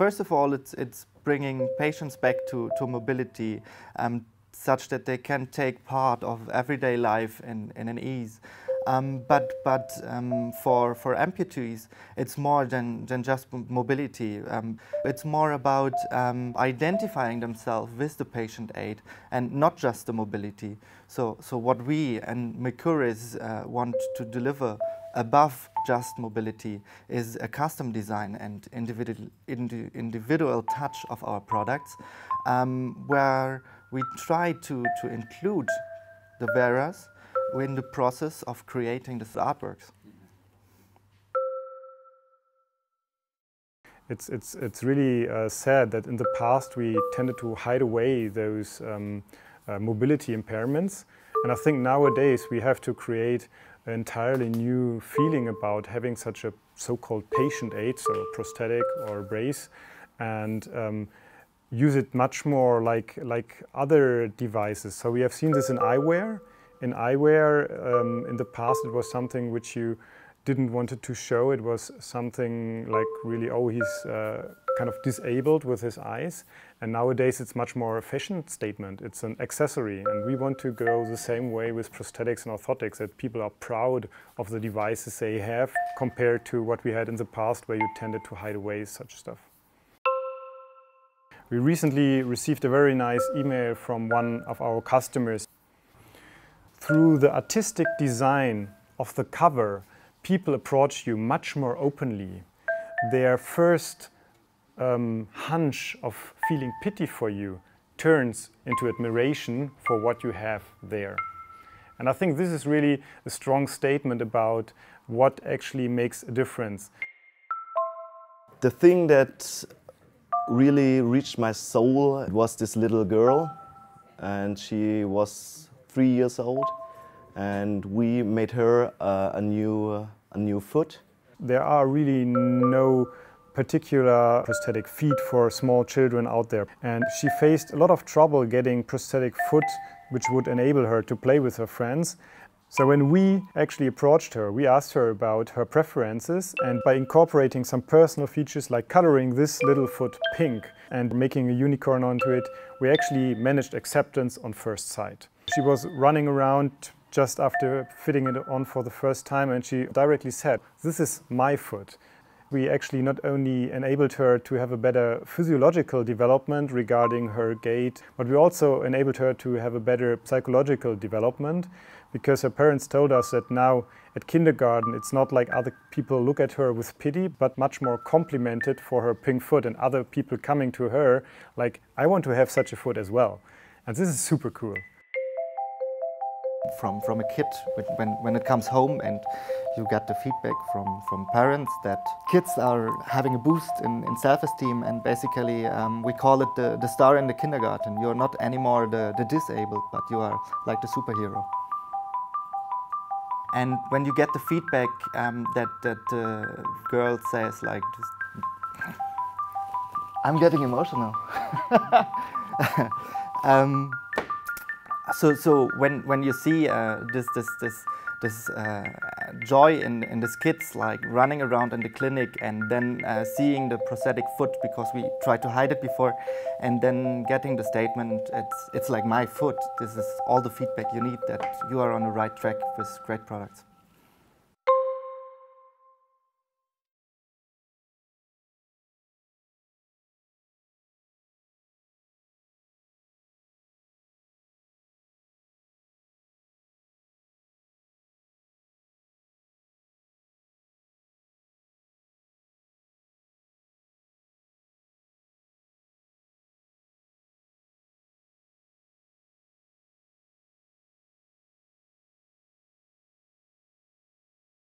First of all, it's bringing patients back to mobility, such that they can take part of everyday life in an ease. But for amputees, it's more than just mobility. It's more about identifying themselves with the patient aid and not just the mobility. So what we and Mecuris want to deliver above just mobility is a custom design and individual touch of our products, where we try to include the wearers in the process of creating the artworks. It's really sad that in the past we tended to hide away those mobility impairments, and I think nowadays we have to create an entirely new feeling about having such a so-called patient aid, so prosthetic or brace, and use it much more like other devices. So we have seen this in eyewear. In eyewear, in the past, it was something which you didn't want to show. It was something like really, oh, he's kind of disabled with his eyes. And nowadays, it's much more a fashion statement. It's an accessory. And we want to go the same way with prosthetics and orthotics, that people are proud of the devices they have compared to what we had in the past, where you tended to hide away such stuff. We recently received a very nice email from one of our customers. Through the artistic design of the cover, people approach you much more openly. Their first hunch of feeling pity for you turns into admiration for what you have there. And I think this is really a strong statement about what actually makes a difference. The thing that really reached my soul was this little girl, and she was 3 years old, and we made her a new foot. There are really no particular prosthetic feet for small children out there, and she faced a lot of trouble getting prosthetic foot which would enable her to play with her friends. So when we actually approached her, we asked her about her preferences, and by incorporating some personal features like coloring this little foot pink and making a unicorn onto it, we actually managed acceptance on first sight. She was running around just after fitting it on for the first time, and she directly said, "This is my foot." We actually not only enabled her to have a better physiological development regarding her gait, but we also enabled her to have a better psychological development, because her parents told us that now at kindergarten it's not like other people look at her with pity, but much more complimented for her pink foot, and other people coming to her like, "I want to have such a foot as well." And this is super cool. From a kid, when it comes home and you get the feedback from parents that kids are having a boost in self-esteem, and basically we call it the star in the kindergarten. You're not anymore the disabled, but you are like the superhero. And when you get the feedback that the girl says like, I'm getting emotional. So when you see this joy in these kids, like running around in the clinic and then seeing the prosthetic foot, because we tried to hide it before, and then getting the statement, it's like my foot. This is all the feedback you need, that you are on the right track with great products.